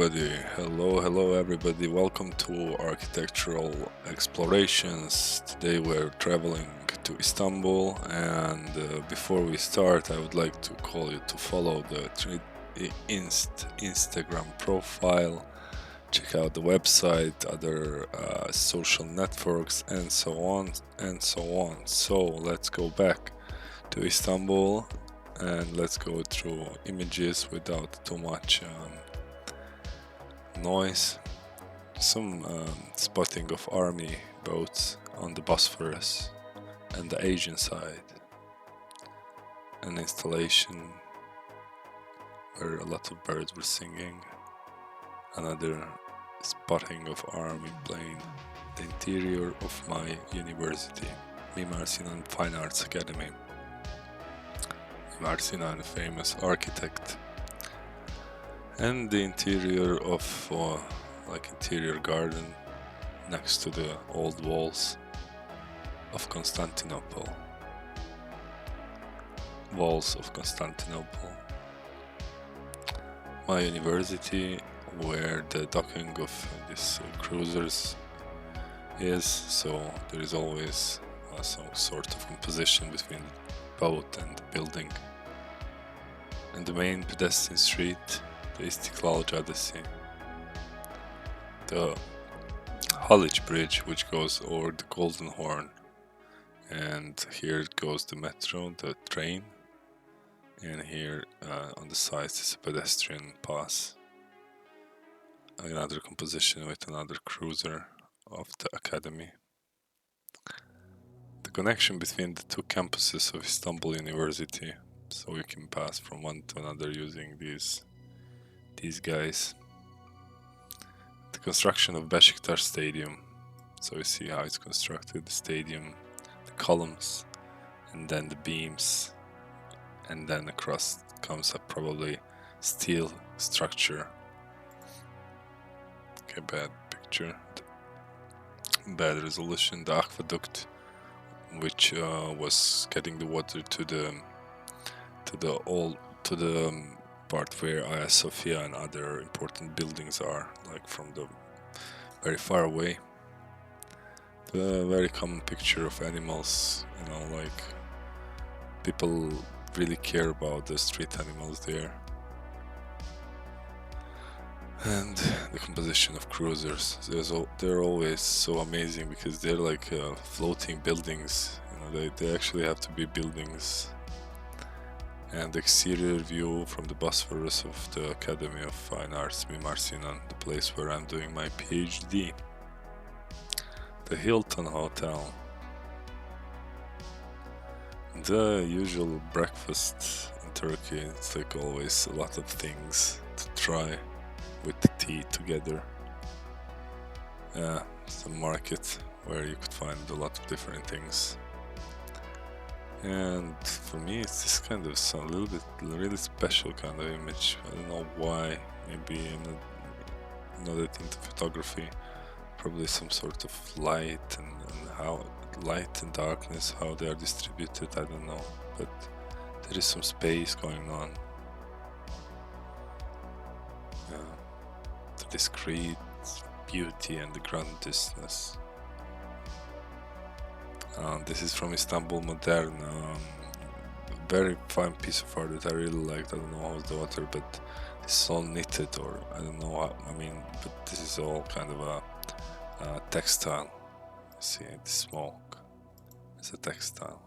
Everybody, hello everybody, welcome to Architectural Explorations. Today we're traveling to Istanbul, and before we start I would like to call you to follow the TreeD Instagram profile, check out the website, other social networks, and so on and so on. So let's go back to Istanbul and let's go through images without too much noise. Some spotting of army boats on the Bosphorus and the Asian side. An installation where a lot of birds were singing. Another spotting of army plane. The interior of my university, Mimar Sinan Fine Arts Academy. Mimar Sinan, a famous architect. And the interior of interior garden next to the old walls of Constantinople. Walls of Constantinople. My university, where the docking of these cruisers is, so there is always some sort of composition between the boat and the building. And the main pedestrian street, the Istiklal Caddesi, the Haliç Bridge, which goes over the Golden Horn, and here goes the metro, the train, and here on the sides is a pedestrian pass. Another composition with another cruiser of the academy. The connection between the two campuses of Istanbul University, so you can pass from one to another using these guys. The construction of Beşiktaş Stadium, so you see how it's constructed, the stadium, the columns, and then the beams, and then across comes a probably steel structure. Okay, bad picture, bad resolution. The aqueduct, which was getting the water to the part where Hagia Sophia and other important buildings are, like from the very far away. The very common picture of animals, like people really care about the street animals there. And the composition of cruisers, they're always so amazing because they're like floating buildings. They actually have to be buildings. And the exterior view from the Bosphorus of the Academy of Fine Arts, Mimar Sinan, the place where I'm doing my PhD. The Hilton Hotel. The usual breakfast in Turkey, it's like always a lot of things to try with the tea together. It's a market where you could find a lot of different things. And for me, it's this kind of some little bit really special kind of image. I don't know why. Maybe I'm not that into photography. Probably some sort of light and how light and darkness, how they are distributed. I don't know, but there is some space going on. The discreet beauty and the grandiousness. This is from Istanbul Modern, very fine piece of art that I really liked. I don't know how's the water, but it's all knitted, or I don't know how, but this is all kind of a textile. See the smoke, it's a textile.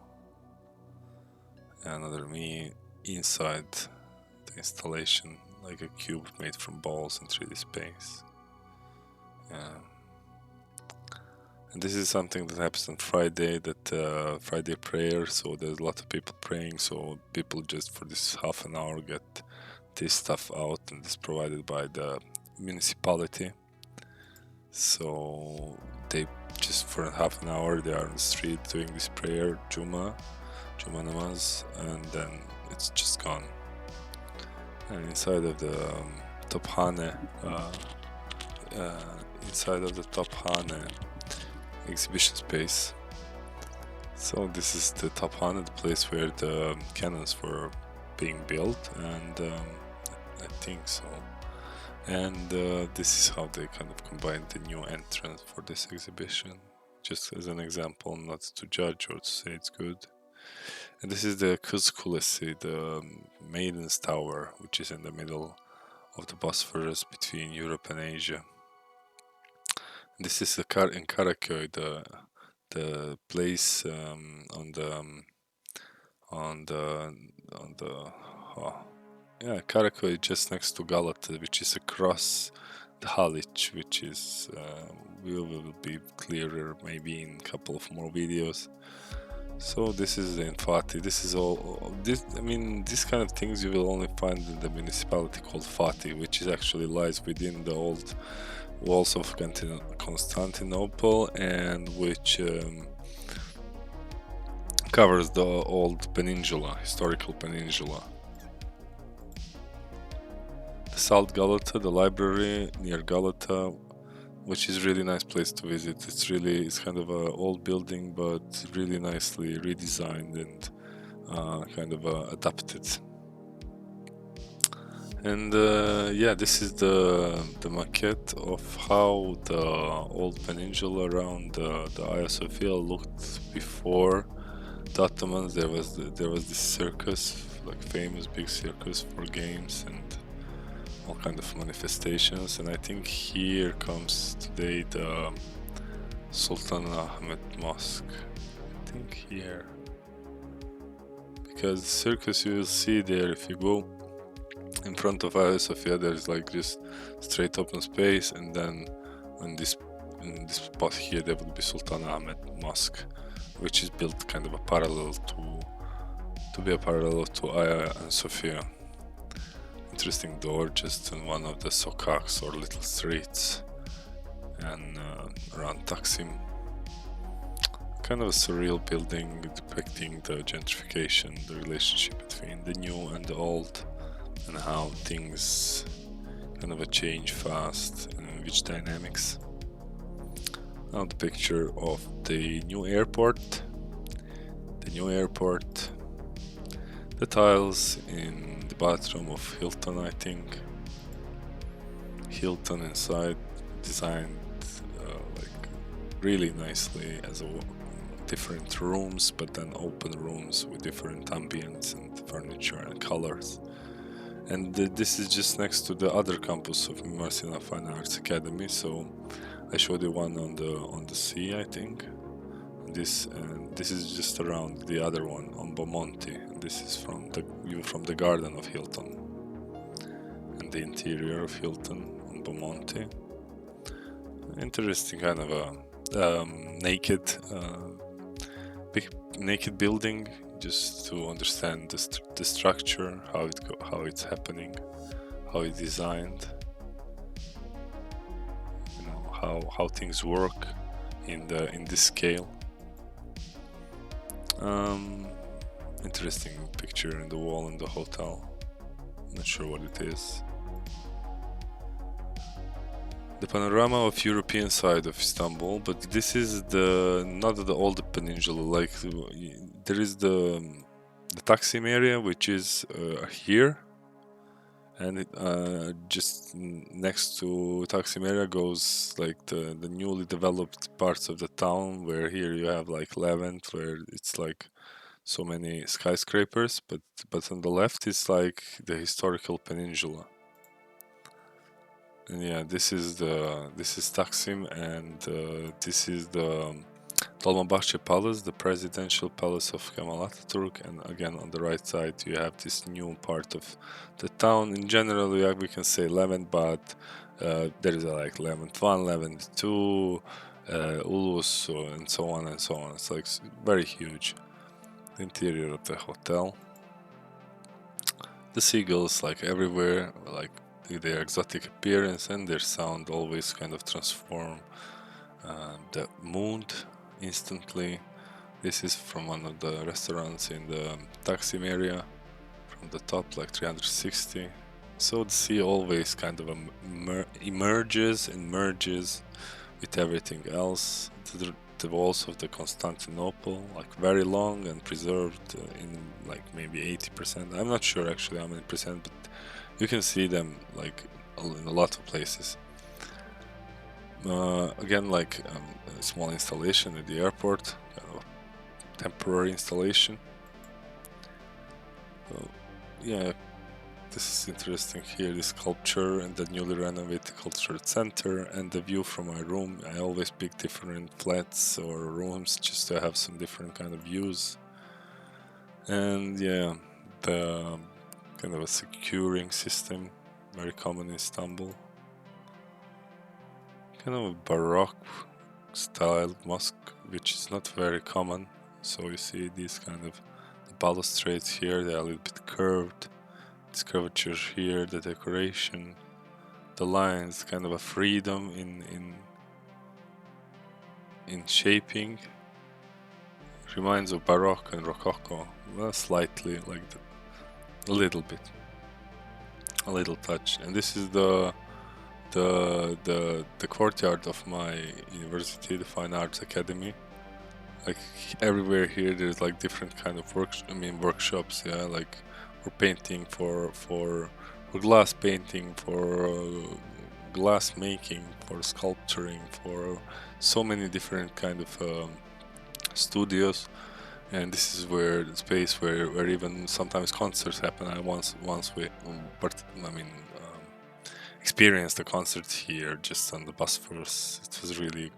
Another me inside the installation, like a cube made from balls in 3D space. And this is something that happens on Friday, that Friday prayer, so there's a lot of people praying, so people just for this half an hour get this stuff out, and it's provided by the municipality. So they just for half an hour they are on the street doing this prayer, Juma namaz, and then it's just gone. And inside of the Tophane, exhibition space. So this is the Tophane, the place where the cannons were being built, and I think so. And this is how they kind of combined the new entrance for this exhibition, just as an example, not to judge or to say it's good. And this is the Kız Kulesi, the Maiden's Tower, which is in the middle of the Bosphorus between Europe and Asia. This is in Karaköy, the place on the on the oh, yeah, Karaköy just next to Galata, which is across the Haliç, which is will be clearer maybe in a couple of more videos. So this is in Fatih. This is all this. I mean, these kind of things you will only find in the municipality called Fatih, which is actually lies within the old walls of Constantinople, and which covers the old peninsula, historical peninsula. The Salt Galata, the library near Galata, which is really nice place to visit. It's kind of a old building, but really nicely redesigned and kind of adapted. And yeah, this is the maquette of how the old peninsula around the Hagia Sophia looked before the Ottomans. There was this circus, like famous big circus for games and all kind of manifestations. And I think here comes today the Sultan Ahmed Mosque. I think here, because the circus you will see there, if you go in front of Hagia Sophia, there's like just straight open space, and then in this spot here there would be Sultan Ahmed Mosque, which is built kind of a parallel to be a parallel to Hagia and Sophia. Interesting door just in one of the sokaks or little streets and around Taksim. Kind of a surreal building depicting the gentrification, the relationship between the new and the old, and how things kind of change fast and which dynamics. Now the picture of the new airport. The tiles in the bathroom of Hilton, I think. Hilton inside designed like really nicely as different rooms, but then open rooms with different ambience and furniture and colors. And this is just next to the other campus of Mimar Sinan Fine Arts Academy. So I showed you one on the sea, I think. This is just around the other one on Bomonti, and this is from the view from the garden of Hilton and the interior of Hilton on Bomonti. Interesting kind of a naked building, just to understand the structure, how it's happening, how it's designed, you know, how things work in this scale. Interesting picture in the wall in the hotel. Not sure what it is. The panorama of European side of Istanbul, but this is not the old peninsula. Like there is the Taksim area, which is here, and just next to Taksim area goes like the newly developed parts of the town, where here you have like Levant, where it's like so many skyscrapers, but on the left is like the historical peninsula. And yeah, this is Taksim, and this is the Dolmabahce Palace, the presidential palace of Kemal Atatürk. And again, on the right side, you have this new part of the town. In general, we can say Levent, but there is like Levent 1, Levent 2, Ulus, and so on and so on. It's like very huge. The interior of the hotel. The seagulls, like everywhere, like their exotic appearance and their sound always kind of transform the mood instantly. This is from one of the restaurants in the Taksim area, from the top, like 360. So the sea always kind of emerges and merges with everything else. The walls of the Constantinople, like very long and preserved in like maybe 80%. I'm not sure actually how many percent, but you can see them like in a lot of places. Again, like a small installation at the airport, kind of temporary installation. Yeah, this is interesting here, this sculpture and the newly renovated cultural center and the view from my room. I always pick different flats or rooms just to have some different kind of views. And yeah, the kind of a securing system, very common in Istanbul. Kind of a baroque style mosque, which is not very common. So you see these kind of the balustrades here, they are a little bit curved. This curvature here, the decoration, the lines, kind of a freedom in shaping. Reminds of Baroque and Rococo, well, slightly like a little bit, a little touch. And this is the courtyard of my university, the Fine Arts Academy. Like everywhere here, there's like different kind of workshops. Yeah, like for painting, for glass painting, for glass making, for sculpturing, for so many different kind of studios. And this is where the space where even sometimes concerts happen. I once we experienced a concert here just on the Bosphorus. It was really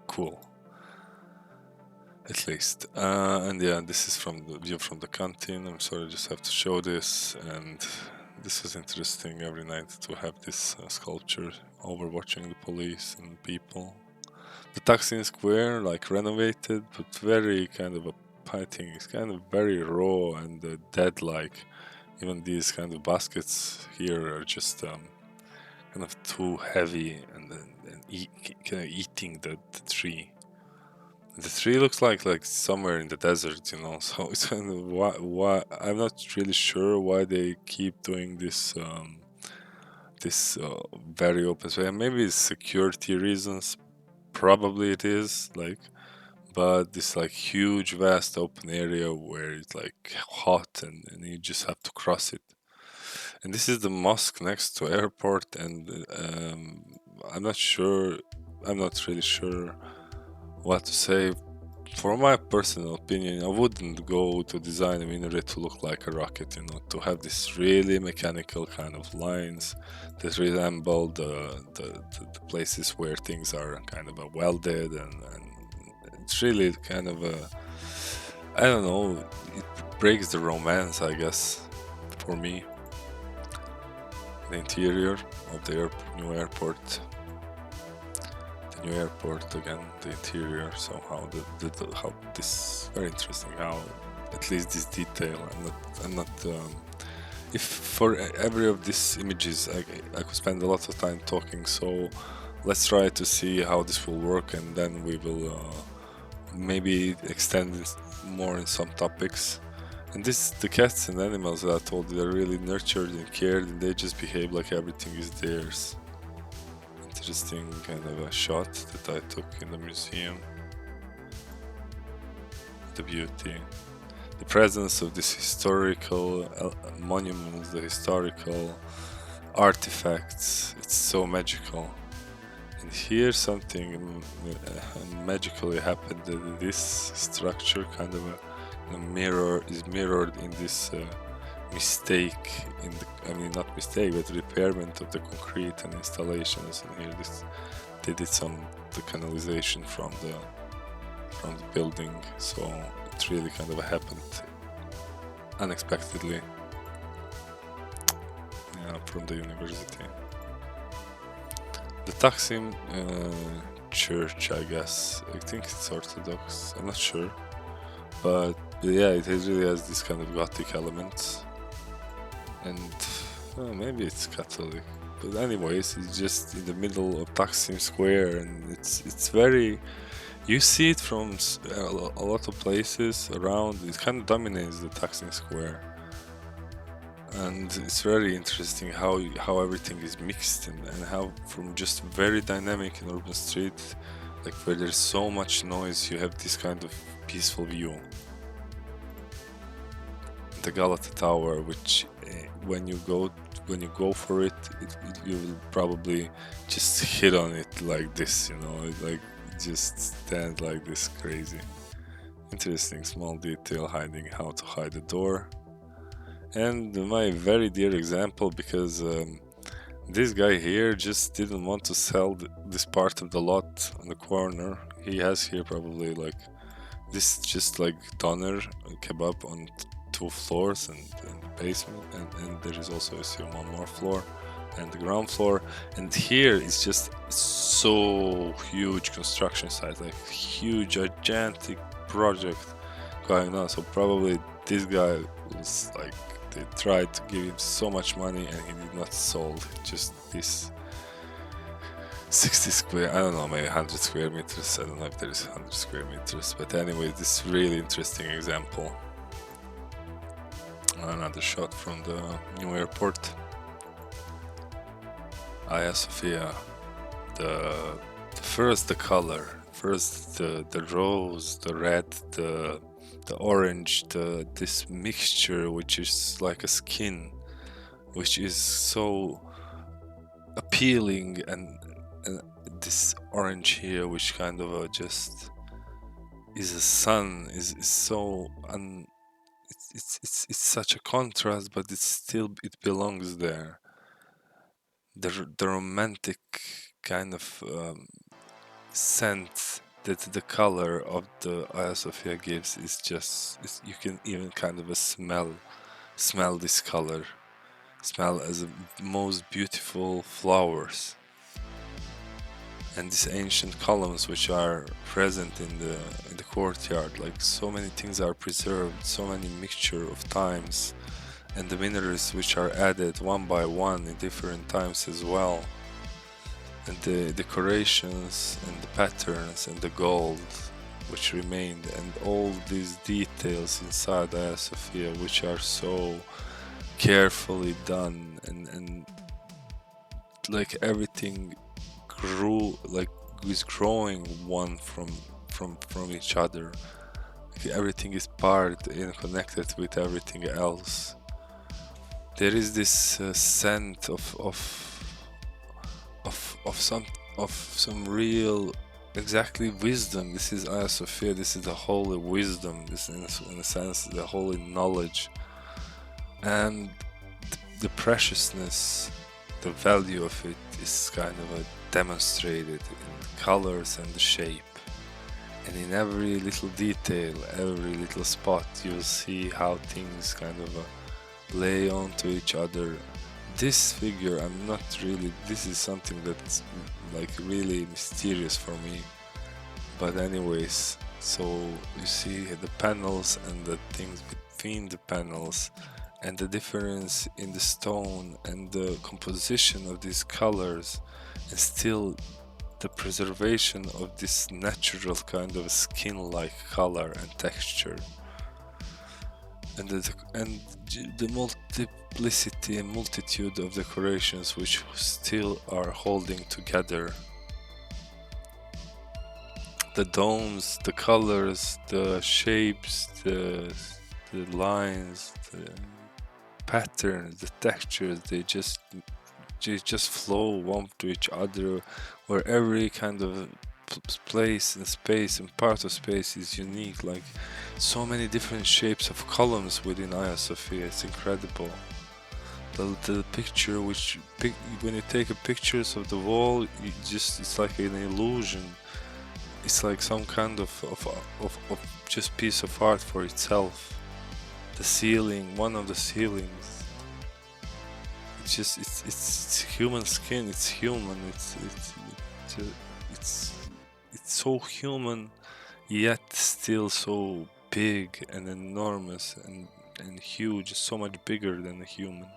cool, at least. And yeah, this is from the view from the canteen. I'm sorry, I just have to show this. And this is interesting every night to have this sculpture overwatching the police and people. The Taksim Square, like renovated, but very kind of a painting. It's kind of very raw and dead. Like even these kind of baskets here are just kind of too heavy and kind of eating the tree. The tree looks like somewhere in the desert, you know. So it's kind of why I'm not really sure why they keep doing this this very open space. Maybe it's security reasons. Probably it is like, but this like huge vast open area where it's like hot and you just have to cross it. And this is the mosque next to airport, and I'm not sure, I'm not really sure what to say. For my personal opinion, I wouldn't go to design a minaret to look like a rocket, you know, to have this really mechanical kind of lines that resemble the places where things are kind of welded, and it's really kind of a, I don't know, it breaks the romance, I guess, for me. The interior of the new airport. The new airport again, the interior somehow. How this very interesting. How at least this detail. I'm not. If for every of these images, I could spend a lot of time talking. So let's try to see how this will work, and then we will maybe extend it more in some topics. And the cats and animals that I told you, they're really nurtured and cared, and they just behave like everything is theirs. Interesting kind of a shot that I took in the museum. The beauty, the presence of this historical monuments, the historical artifacts, it's so magical. And here something magically happened, that this structure kind of a mirror is mirrored in this mistake in the, not mistake, but repairment of the concrete and installations. And here they did the canalization from the building, so it really kind of happened unexpectedly, from the university. The Taksim church, I guess, I think it's Orthodox, I'm not sure, but yeah, it really has this kind of Gothic elements, and maybe it's Catholic, but anyways, it's just in the middle of Taksim Square, and it's very, you see it from a lot of places around. It kind of dominates the Taksim Square, and it's very interesting how everything is mixed, and how from just very dynamic and urban street, like where there's so much noise, you have this kind of peaceful view. The Galata Tower, which when you go for it, you will probably just hit on it like this, like just stand like this crazy. Interesting small detail hiding how to hide the door. And my very dear example, because this guy here just didn't want to sell this part of the lot on the corner. He has here probably like this, just like doner kebab on 2 floors and basement, and there is also, I see, one more floor and the ground floor. And here is just so huge construction site, like huge gigantic project going on. So probably this guy was like, they tried to give him so much money and he did not sold just this 60 square, I don't know, maybe 100 square meters. I don't know if there is 100 square meters, but anyway, this is really interesting example. Another shot from the new airport, Hagia Sophia. The color, first the rose, the red, the orange, this mixture which is like a skin, which is so appealing, and this orange here, which kind of just is a sun, is so it's such a contrast, but it belongs there. The romantic kind of scent that the color of the Hagia Sophia gives is just, you can even kind of smell this color, smell as the most beautiful flowers. And these ancient columns which are present in the courtyard, like so many things are preserved, so many mixture of times, and the minerals which are added one by one in different times as well, and the decorations and the patterns and the gold which remained, and all these details inside Hagia Sophia which are so carefully done, and like everything grew, like is growing one from each other. Like everything is part and connected with everything else. There is this scent of some real, exactly, wisdom. This is Hagia Sophia. This is the holy wisdom. This is, in a sense, the holy knowledge, and the preciousness, the value of it is kind of demonstrated in the colors and the shape, and in every little detail, every little spot. You'll see how things kind of lay onto each other. This figure, I'm not really, this is something that's like really mysterious for me, but anyways, so you see the panels and the things between the panels, and the difference in the stone and the composition of these colors, and still the preservation of this natural kind of skin-like color and texture, and the multiplicity and multitude of decorations which still are holding together. The domes, the colors, the shapes, the lines, the patterns, the textures, they just flow one to each other, where every kind of place and space and part of space is unique. Like so many different shapes of columns within Hagia Sophia. It's incredible. The picture, when you take pictures of the wall, it's like an illusion. It's like some kind of just piece of art for itself. The ceiling, one of the ceilings, it's human skin. It's human. It's so human, yet still so big and enormous and huge, so much bigger than a human.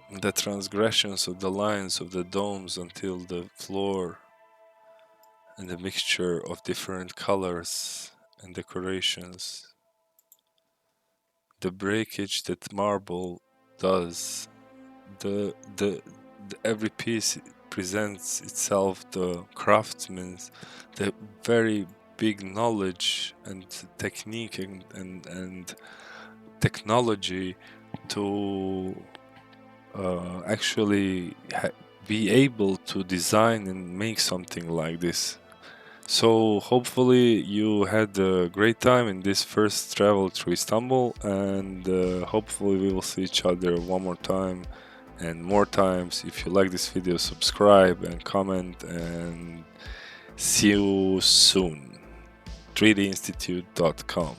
And the transgressions of the lines of the domes until the floor, and the mixture of different colors and decorations, the breakage that marble does, the every piece presents itself, the craftsmen, the very big knowledge and technique and technology to actually be able to design and make something like this. So hopefully you had a great time in this first travel through Istanbul, and hopefully we will see each other one more time and more times. If you like this video, subscribe and comment, and see you soon. 3dinstitute.com